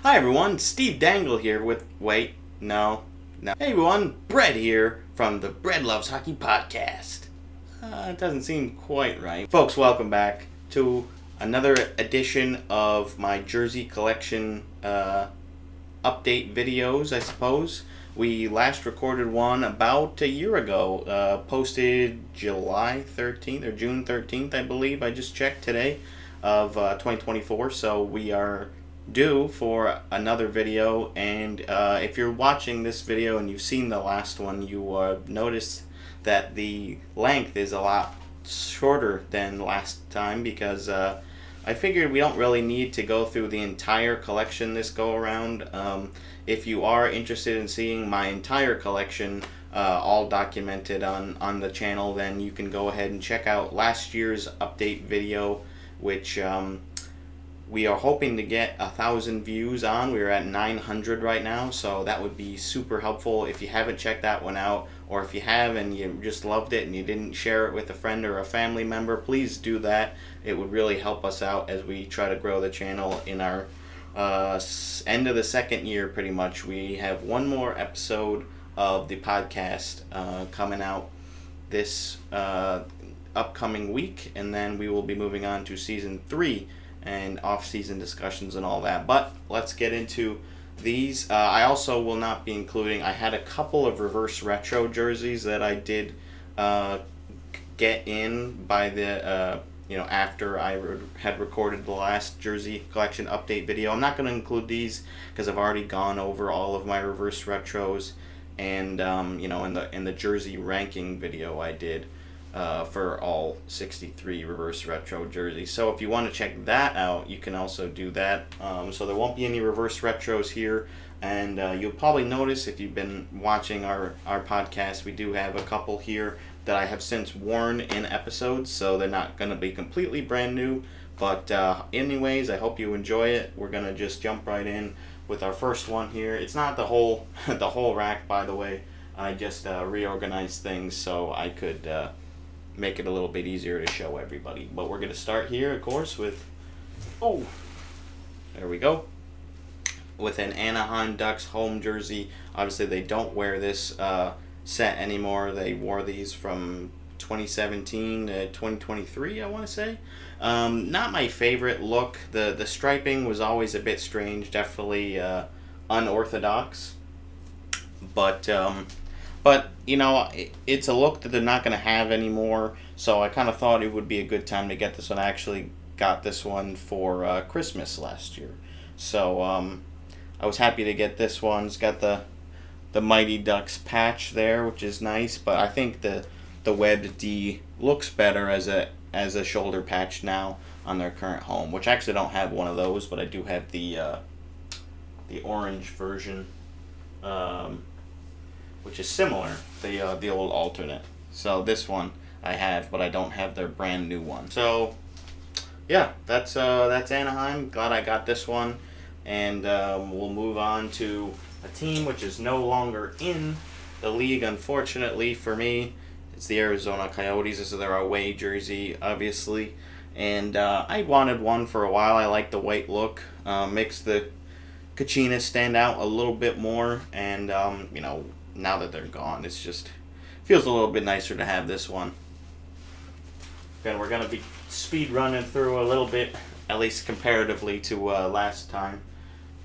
Hi everyone, Steve Dangle here with, no. Hey everyone, Brett here from the Bread Loves Hockey podcast. It doesn't seem quite right. Folks, welcome back to another edition of my jersey collection update videos, I suppose. We last recorded one about a year ago, posted July 13th or June 13th, I believe. I just checked today of 2024, so we are due for another video. And if you're watching this video and you've seen the last one, you notice that the length is a lot shorter than last time because I figured we don't really need to go through the entire collection this go around. If you are interested in seeing my entire collection all documented on the channel, then you can go ahead and check out last year's update video, which we are hoping to get 1,000 views on. We're at 900 right now, so that would be super helpful. If you haven't checked that one out, or if you have and you just loved it and you didn't share it with a friend or a family member, please do that. It would really help us out as we try to grow the channel in our end of the second year, pretty much. We have one more episode of the podcast coming out this upcoming week, and then we will be moving on to season 3 and off-season discussions and all that. But let's get into these. I also will not be including, I had a couple of reverse retro jerseys that I did get in by the after I had recorded the last jersey collection update video. I'm not going to include these because I've already gone over all of my reverse retros, and in the jersey ranking video I did for all 63 reverse retro jerseys. So if you want to check that out, you can also do that. So there won't be any reverse retros here, and you'll probably notice if you've been watching our podcast, we do have a couple here that I have since worn in episodes, so they're not going to be completely brand new. But anyways, I hope you enjoy it. We're going to just jump right in with our first one here. It's not the whole the whole rack, by the way. I just reorganized things so I could make it a little bit easier to show everybody. But we're going to start here, of course, with, there we go, with an Anaheim Ducks home jersey. Obviously, they don't wear this set anymore. They wore these from 2017 to 2023, I want to say. Not my favorite look. The striping was always a bit strange, definitely unorthodox. But it's a look that they're not going to have anymore, so I kind of thought it would be a good time to get this one. I actually got this one for Christmas last year, so I was happy to get this one. It's got the Mighty Ducks patch there, which is nice, but I think the Webbed D looks better as a shoulder patch now on their current home, which I actually don't have one of those, but I do have the orange version, which is similar, the old alternate. So this one I have, but I don't have their brand new one. So yeah, that's Anaheim. Glad I got this one, and we'll move on to a team which is no longer in the league, unfortunately for me. It's the Arizona Coyotes. This is their away jersey, obviously, and I wanted one for a while. I like the white look, makes the Kachina stand out a little bit more, and now that they're gone, it's just feels a little bit nicer to have this one. Again, we're going to be speed running through a little bit, at least comparatively to last time,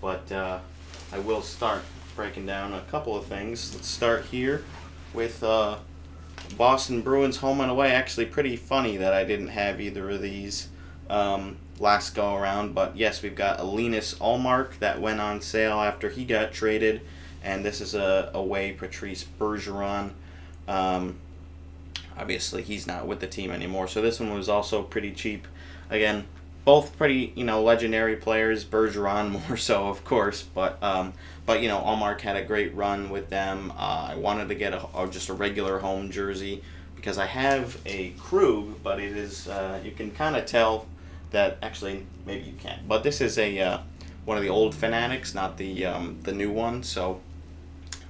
but I will start breaking down a couple of things. Let's start here with Boston Bruins home and away. Actually pretty funny that I didn't have either of these last go around, but yes, we've got Linus Ullmark that went on sale after he got traded, and this is a away Patrice Bergeron. Obviously he's not with the team anymore, so this one was also pretty cheap. Again, both pretty legendary players. Bergeron more so, of course, but Ullmark had a great run with them. I wanted to get just a regular home jersey because I have a Krug, but it is you can kind of tell that, actually maybe you can't, but this is a one of the old Fanatics, not the new one. So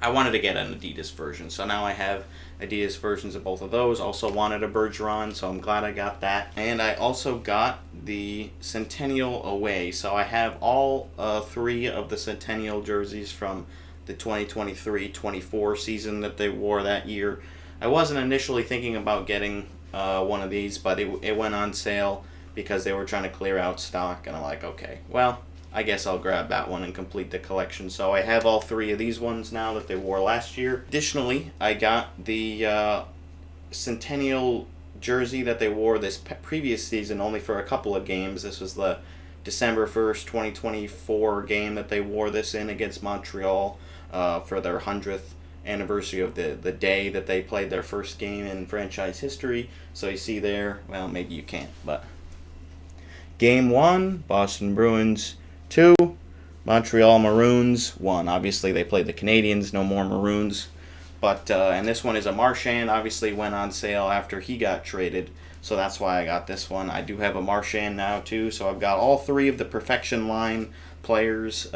I wanted to get an Adidas version, so now I have Adidas versions of both of those. Also wanted a Bergeron, so I'm glad I got that. And I also got the Centennial away, so I have all 3 of the Centennial jerseys from the 2023-24 season that they wore that year. I wasn't initially thinking about getting one of these, but it went on sale because they were trying to clear out stock, and I'm like, okay, well, I guess I'll grab that one and complete the collection. So I have all 3 of these ones now that they wore last year. Additionally, I got the Centennial jersey that they wore this previous season only for a couple of games. This was the December 1st, 2024 game that they wore this in against Montreal for their 100th anniversary of the day that they played their first game in franchise history. So you see there, well, maybe you can't, but Game 1, Boston Bruins 2, Montreal Maroons 1. Obviously, they played the Canadiens, no more Maroons. But and this one is a Marchand. Obviously, went on sale after he got traded, so that's why I got this one. I do have a Marchand now too, so I've got all 3 of the Perfection Line players'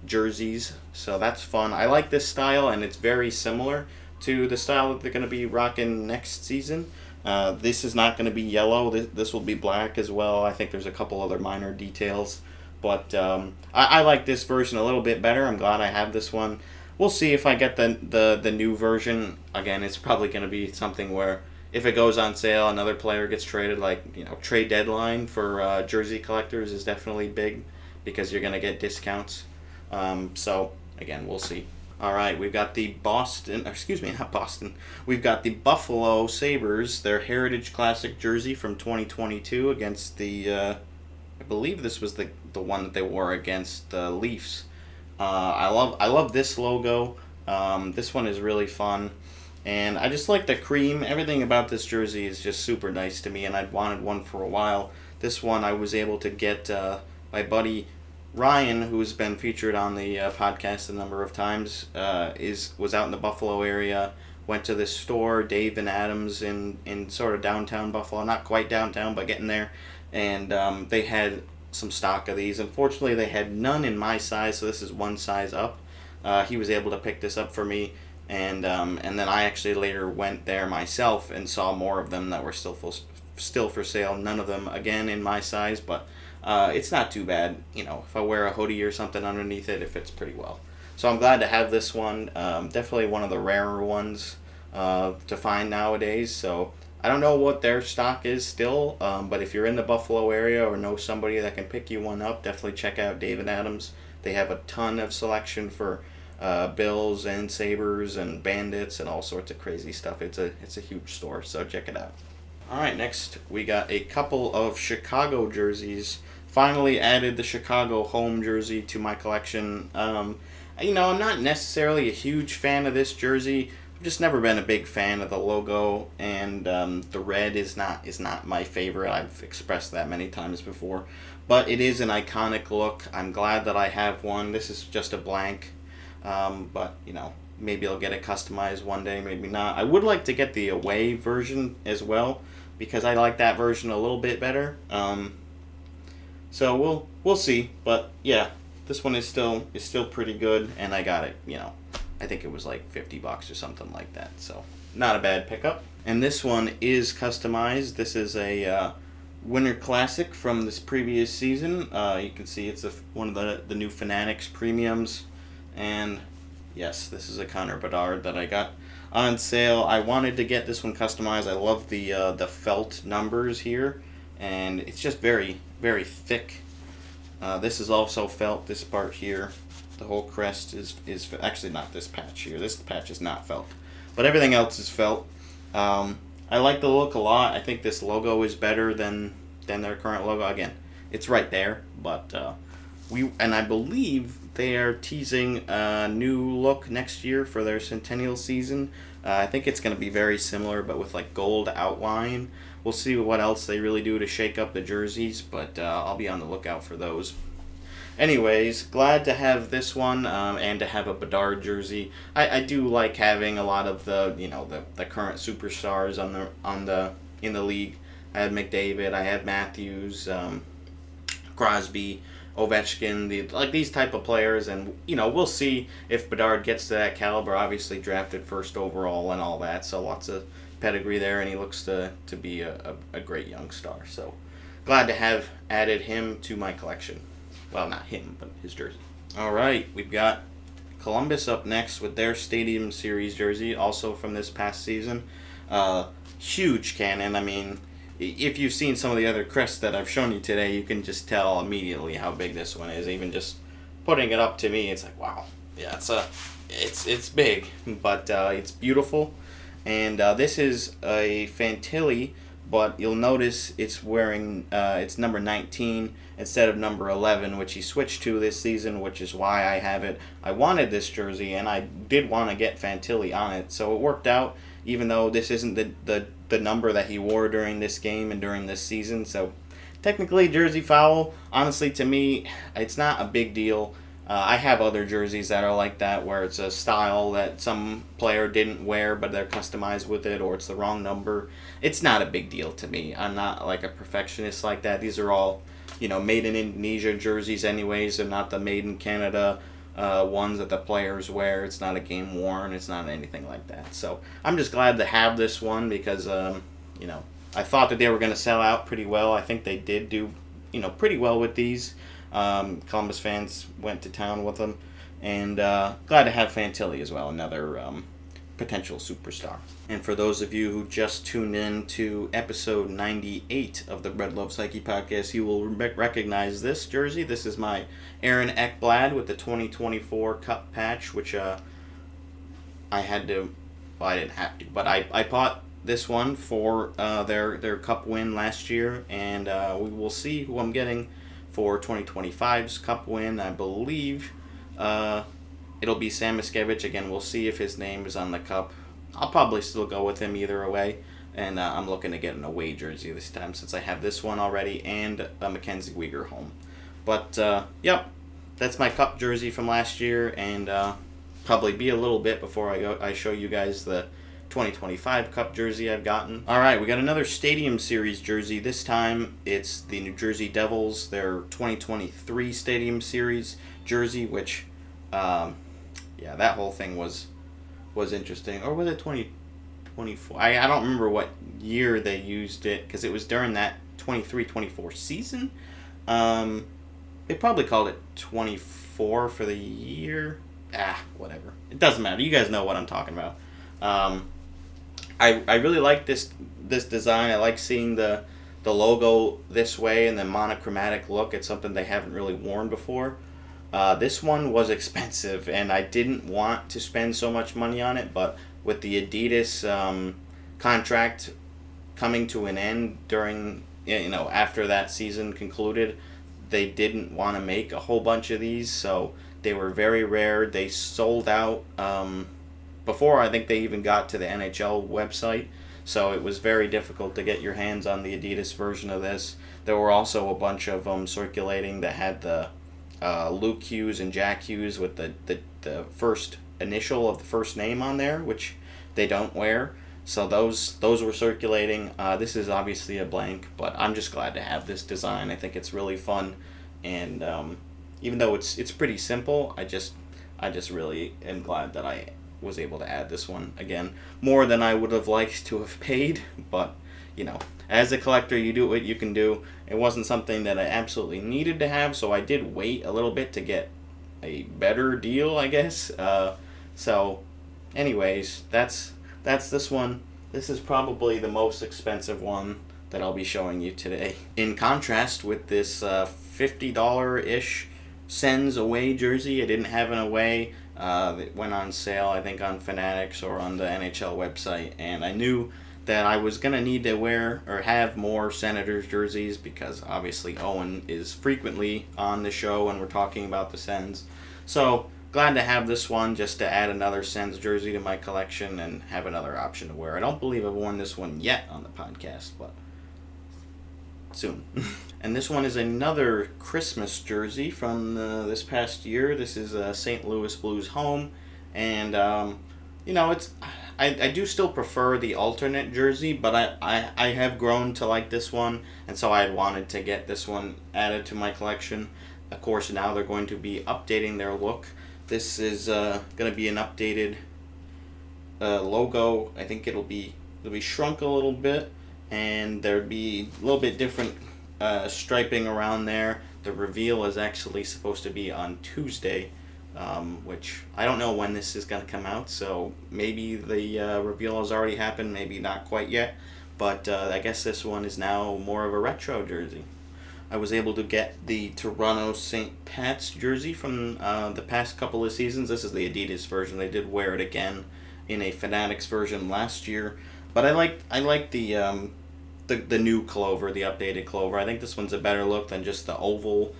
jerseys. So that's fun. I like this style, and it's very similar to the style that they're going to be rocking next season. This is not going to be yellow. This will be black as well. I think there's a couple other minor details. But I like this version a little bit better. I'm glad I have this one. We'll see if I get the new version. Again, it's probably going to be something where if it goes on sale, another player gets traded. Like, trade deadline for jersey collectors is definitely big because you're going to get discounts. So, again, we'll see. All right, we've got the We've got the Buffalo Sabres, their Heritage Classic jersey from 2022 against the, I believe this was the one that they wore against the Leafs. I love this logo. This one is really fun, and I just like the cream. Everything about this jersey is just super nice to me, and I'd wanted one for a while. This one I was able to get my buddy Ryan, who's been featured on the podcast a number of times, was out in the Buffalo area. Went to this store, Dave and Adams, in sort of downtown Buffalo. Not quite downtown, but getting there. And they had some stock of these. Unfortunately, they had none in my size, so this is one size up. He was able to pick this up for me, and then I actually later went there myself and saw more of them that were still for sale. None of them, again, in my size, but it's not too bad. If I wear a hoodie or something underneath it, it fits pretty well. So I'm glad to have this one. Definitely one of the rarer ones to find nowadays. So I don't know what their stock is still, but if you're in the Buffalo area or know somebody that can pick you one up, definitely check out David Adams. They have a ton of selection for Bills and Sabres and Bandits and all sorts of crazy stuff. It's a huge store, so check it out. All right, next we got a couple of Chicago jerseys. Finally added the Chicago home jersey to my collection. I'm not necessarily a huge fan of this jersey. I've just never been a big fan of the logo, and the red is not my favorite. I've expressed that many times before, but it is an iconic look. I'm glad that I have one. This is just a blank, but maybe I'll get it customized one day, maybe not. I would like to get the away version as well because I like that version a little bit better. So we'll see, but yeah, this one is still pretty good, and I got it. I think it was like $50 or something like that, so not a bad pickup. And this one is customized. This is a Winter Classic from this previous season. You can see it's one of the new Fanatics premiums, and yes, this is a Connor Bedard that I got on sale. I wanted to get this one customized. I love the felt numbers here, and it's just very, very thick. This is also felt, this part here. The whole crest is actually not this patch here. This patch is not felt, but everything else is felt. I like the look a lot. I think this logo is better than their current logo. Again, it's right there, but I believe they are teasing a new look next year for their Centennial season. I think it's going to be very similar, but with like gold outline. We'll see what else they really do to shake up the jerseys, but I'll be on the lookout for those. Anyways, glad to have this one and to have a Bedard jersey. I do like having a lot of the the current superstars in the league. I had McDavid, I had Matthews, Crosby, Ovechkin, these type of players, and we'll see if Bedard gets to that caliber. Obviously, drafted first overall and all that, so lots of pedigree there, and he looks to be a great young star. So glad to have added him to my collection. Well, not him, but his jersey. All right, we've got Columbus up next with their Stadium Series jersey, also from this past season. Huge cannon. I mean, if you've seen some of the other crests that I've shown you today, you can just tell immediately how big this one is. Even just putting it up to me, it's like, wow. Yeah, it's big, but it's beautiful. And this is a Fantilli, but you'll notice it's wearing it's number 19 instead of number 11, which he switched to this season, which is why I have it. I wanted this jersey, and I did want to get Fantilli on it, so it worked out, even though this isn't the number that he wore during this game and during this season. So technically jersey foul. Honestly, to me, it's not a big deal. I have other jerseys that are like that, where it's a style that some player didn't wear, but they're customized with it, or it's the wrong number. It's not a big deal to me. I'm not like a perfectionist like that. These are all, made in Indonesia jerseys anyways. They're not the made in Canada ones that the players wear. It's not a game worn. It's not anything like that. So I'm just glad to have this one because, I thought that they were going to sell out pretty well. I think they did do, pretty well with these. Columbus fans went to town with them, and glad to have Fantilli as well, another potential superstar. And for those of you who just tuned in to episode 98 of the Bread Loves Hockey podcast, you will recognize this jersey. This is my Aaron Ekblad with the 2024 Cup patch, which I had to, well, I didn't have to, but I bought this one for their Cup win last year, and we will see who I'm getting for 2025's Cup win. I believe it'll be Sam Miskevich. Again, we'll see if his name is on the Cup. I'll probably still go with him either way, and I'm looking to get an away jersey this time since I have this one already and a Mackenzie Weegar home. But, yep, that's my Cup jersey from last year, and probably be a little bit before I show you guys the 2025 Cup jersey I've gotten. Alright, we got another Stadium Series jersey. This time it's the New Jersey Devils, their 2023 Stadium Series jersey, which, that whole thing was interesting. Or was it 2024? I don't remember what year they used it, because it was during that 23-24 season. They probably called it 24 for the year. Whatever. It doesn't matter. You guys know what I'm talking about. I really like this design. I like seeing the logo this way and the monochromatic look. It's something they haven't really worn before. This one was expensive, and I didn't want to spend so much money on it, but with the Adidas contract coming to an end during, after that season concluded, they didn't want to make a whole bunch of these, so they were very rare. They sold out before I think they even got to the NHL website, so it was very difficult to get your hands on the Adidas version of this. There were also a bunch of them circulating that had the Luke Hughes and Jack Hughes with the first initial of the first name on there, which they don't wear. So those were circulating. This is obviously a blank, but I'm just glad to have this design. I think it's really fun, and even though it's pretty simple, I just really am glad that I was able to add this one. Again, more than I would have liked to have paid, but as a collector, you do what you can do. It wasn't something that I absolutely needed to have, so I did wait a little bit to get a better deal, I guess. So anyways, that's this one. This is probably the most expensive one that I'll be showing you today. In contrast with this $50-ish Sens away jersey, I didn't have an away. It went on sale, I think, on Fanatics or on the NHL website, and I knew that I was going to need to wear or have more Senators jerseys because obviously Owen is frequently on the show when we're talking about the Sens. So glad to have this one just to add another Sens jersey to my collection and have another option to wear. I don't believe I've worn this one yet on the podcast, but soon. And this one is another Christmas jersey from this past year. This is a St. Louis Blues home, and it's I do still prefer the alternate jersey, but I have grown to like this one, and so I had wanted to get this one added to my collection. Of course, now they're going to be updating their look. This is going to be an updated logo. I think it'll be shrunk a little bit, and there'll be a little bit different striping around there. The reveal is actually supposed to be on Tuesday, which I don't know when this is going to come out, so maybe the reveal has already happened, maybe not quite yet, but I guess this one is now more of a retro jersey. I was able to get the Toronto St. Pat's jersey from the past couple of seasons. This is the Adidas version. They did wear it again in a Fanatics version last year, but I like the new Clover, the updated Clover. I think this one's a better look than just the oval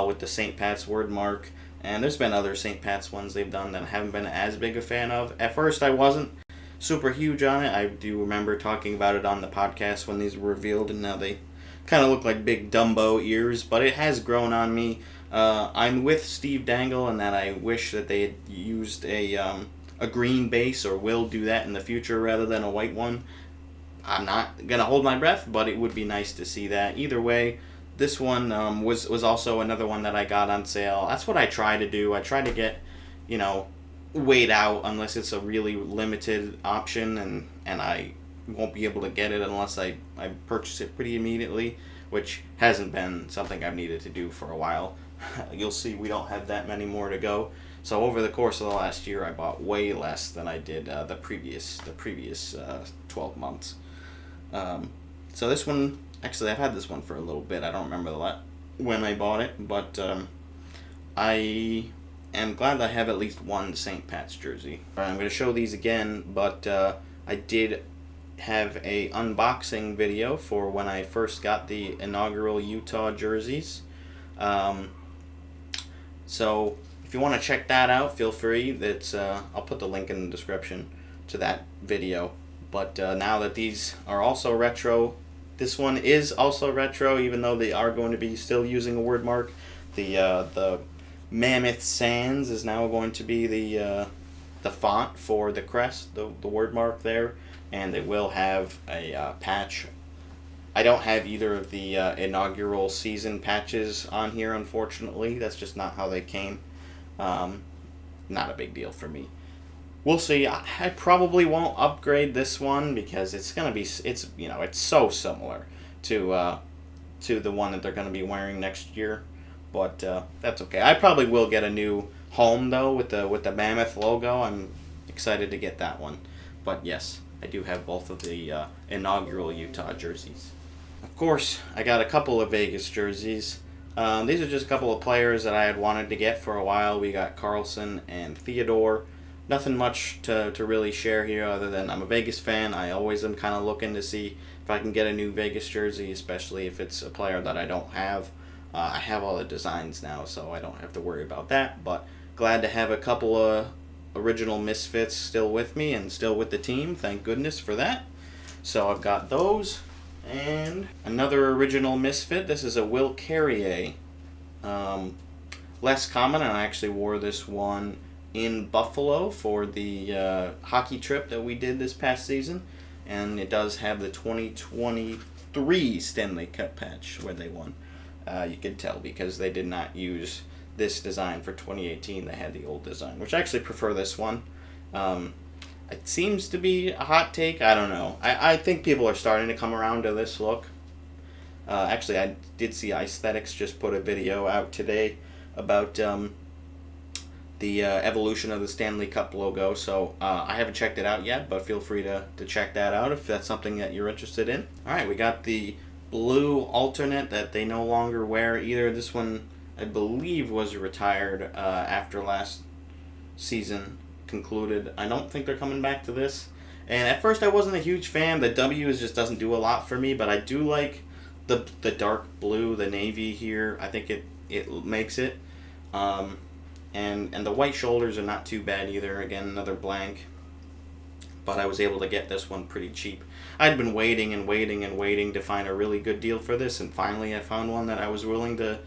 with the St. Pat's word mark. And there's been other St. Pat's ones they've done that I haven't been as big a fan of. At first, I wasn't super huge on it. I do remember talking about it on the podcast when these were revealed, and now they kind of look like big Dumbo ears. But it has grown on me. I'm with Steve Dangle in that I wish that they had used a green base, or will do that in the future rather than a white one. I'm not going to hold my breath, but it would be nice to see that. Either way, this one was also another one that I got on sale. That's what I try to do. I try to get, wait out unless it's a really limited option, and I won't be able to get it unless I purchase it pretty immediately, which hasn't been something I've needed to do for a while. You'll see we don't have that many more to go. So over the course of the last year, I bought way less than I did the previous 12 months. So this one, actually, I've had this one for a little bit. I don't remember when I bought it, but I am glad I have at least one St. Pat's jersey. All right, I'm going to show these again, but I did have a unboxing video for when I first got the inaugural Utah jerseys. So if you want to check that out, feel free. I'll put the link in the description to that video. But now that these are also retro, this one is also retro, even though they are going to be still using a word mark. The Mammoth Sands is now going to be the font for the crest, the word mark there, and they will have a patch. I don't have either of the inaugural season patches on here, unfortunately. That's just not how they came. Not a big deal for me. We'll see. I probably won't upgrade this one because it's so similar to the one that they're gonna be wearing next year, but that's okay. I probably will get a new home though with the Mammoth logo. I'm excited to get that one. But yes, I do have both of the inaugural Utah jerseys. Of course, I got a couple of Vegas jerseys. These are just a couple of players that I had wanted to get for a while. We got Carlson and Theodore. Nothing much to really share here other than I'm a Vegas fan. I always am kind of looking to see if I can get a new Vegas jersey, especially if it's a player that I don't have. I have all the designs now, so I don't have to worry about that. But glad to have a couple of original Misfits still with me and still with the team. Thank goodness for that. So I've got those. And another original Misfit. This is a Will Carrier. Less common, and I actually wore this one in Buffalo for the hockey trip that we did this past season, and it does have the 2023 Stanley Cup patch where they won. You can tell because they did not use this design for 2018. They had the old design, which I actually prefer this one. It seems to be a hot take. I don't know. I think people are starting to come around to this look. Actually, I did see Aesthetics just put a video out today about the evolution of the Stanley Cup logo. So I haven't checked it out yet, but feel free to check that out if that's something that you're interested in. All right, we got the blue alternate that they no longer wear either. This one, I believe, was retired after last season concluded. I don't think they're coming back to this. And at first I wasn't a huge fan. The W just doesn't do a lot for me, but I do like the dark blue, the navy here. I think it makes it. And the white shoulders are not too bad either. Again, another blank. But I was able to get this one pretty cheap. I'd been waiting to find a really good deal for this, and finally I found one that I was willing to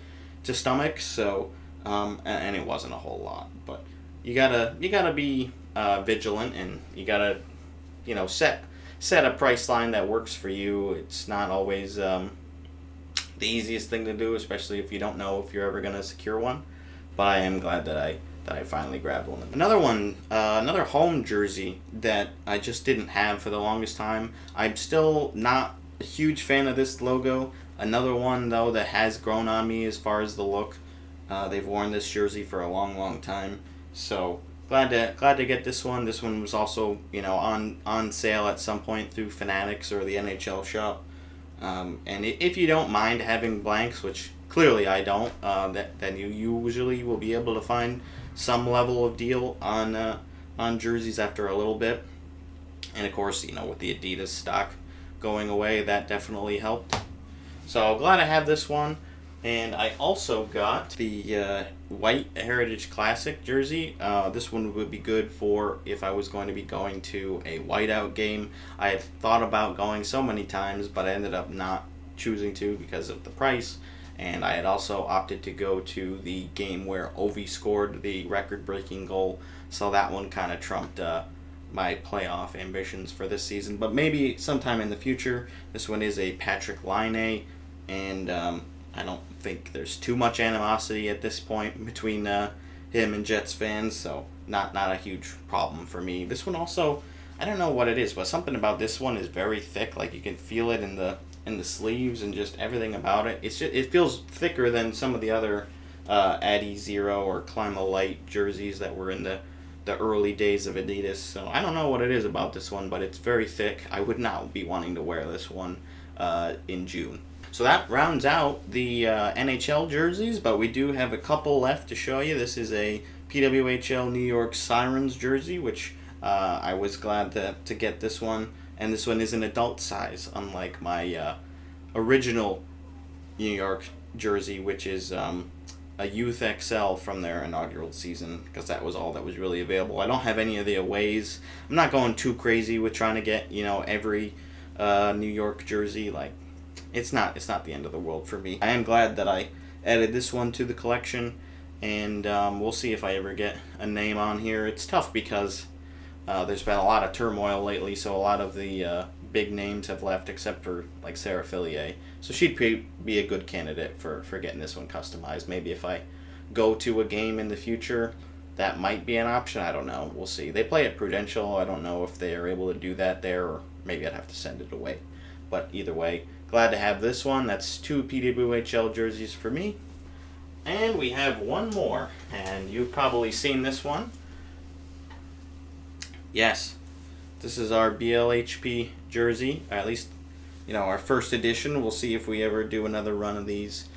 stomach. So, and it wasn't a whole lot, but you gotta be vigilant, and you gotta, set a price line that works for you. It's not always the easiest thing to do, especially if you don't know if you're ever going to secure one. But I am glad that I finally grabbed one. Another one, another home jersey that I just didn't have for the longest time. I'm still not a huge fan of this logo. Another one, though, that has grown on me as far as the look. They've worn this jersey for a long, long time. So glad to get this one. This one was also, on sale at some point through Fanatics or the NHL shop. And if you don't mind having blanks, which clearly I don't, then you usually will be able to find some level of deal on jerseys after a little bit. And of course, with the Adidas stock going away, that definitely helped. So glad I have this one. And I also got the White Heritage Classic jersey. This one would be good for if I was going to be going to a whiteout game. I had thought about going so many times, but I ended up not choosing to because of the price. And I had also opted to go to the game where Ovi scored the record-breaking goal. So that one kind of trumped my playoff ambitions for this season. But maybe sometime in the future. This one is a Patrick Laine, and I don't think there's too much animosity at this point between him and Jets fans, so not a huge problem for me. This one also, I don't know what it is, but something about this one is very thick. Like you can feel it in the sleeves and just everything about it. It feels thicker than some of the other Addy Zero or Clima Light jerseys that were in the early days of Adidas. So I don't know what it is about this one, but it's very thick. I would not be wanting to wear this one in June. So that rounds out the NHL jerseys, but we do have a couple left to show you. This is a PWHL New York Sirens jersey, which I was glad to get this one. And this one is an adult size, unlike my original New York jersey, which is a Youth XL from their inaugural season, because that was all that was really available. I don't have any of the aways. I'm not going too crazy with trying to get, every New York jersey. Like, it's not the end of the world for me. I am glad that I added this one to the collection, and we'll see if I ever get a name on here. It's tough because there's been a lot of turmoil lately, so a lot of the big names have left except for like Sarah Fillier. So she'd be a good candidate for getting this one customized. Maybe if I go to a game in the future, that might be an option. I don't know. We'll see. They play at Prudential. I don't know if they are able to do that there, or maybe I'd have to send it away. But either way, glad to have this one. That's 2 PWHL jerseys for me. And we have one more, and you've probably seen this one. Yes, this is our BLHP jersey, or at least, our first edition. We'll see if we ever do another run of these.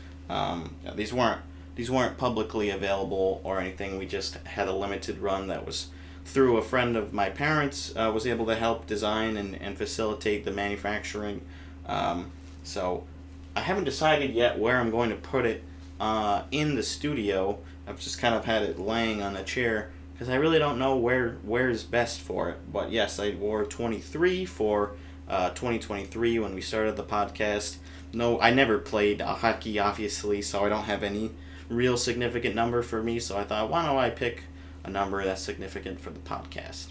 These weren't publicly available or anything. We just had a limited run that was through a friend of my parents, was able to help design and facilitate the manufacturing. So I haven't decided yet where I'm going to put it in the studio. I've just kind of had it laying on a chair because I really don't know where's best for it. But yes, I wore 23 for 2023 when we started the podcast. No, I never played hockey, obviously, so I don't have any real significant number for me. So I thought, why don't I pick a number that's significant for the podcast?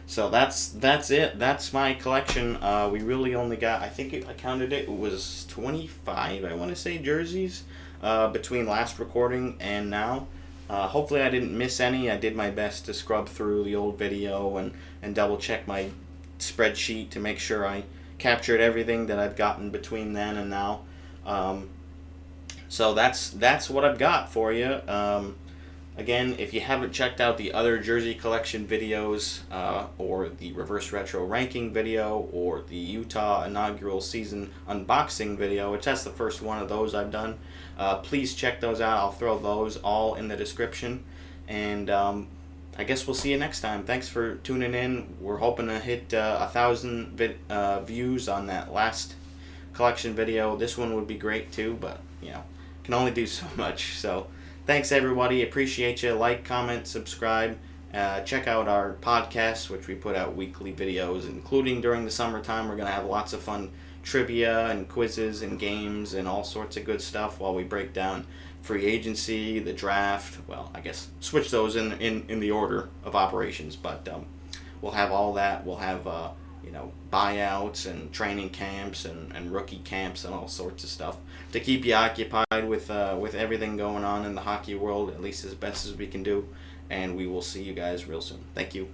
So that's it. That's my collection. We really only got, I think I counted it was 25, I want to say, jerseys between last recording and now. Hopefully I didn't miss any. I did my best to scrub through the old video and double check my spreadsheet to make sure I captured everything that I've gotten between then and now. So that's what I've got for you. Again, if you haven't checked out the other jersey collection videos, or the reverse retro ranking video, or the Utah inaugural season unboxing video, which that's the first one of those I've done, please check those out. I'll throw those all in the description. And I guess we'll see you next time. Thanks for tuning in. We're hoping to hit 1,000 views on that last collection video. This one would be great too, but can only do so much. So thanks everybody. Appreciate you. Like, comment, subscribe. Check out our podcast, which we put out weekly videos, including during the summertime. We're going to have lots of fun trivia and quizzes and games and all sorts of good stuff while we break down free agency, the draft. Well, I guess switch those in the order of operations, but we'll have all that. We'll have buyouts and training camps and rookie camps and all sorts of stuff to keep you occupied with everything going on in the hockey world, at least as best as we can do. And we will see you guys real soon. Thank you.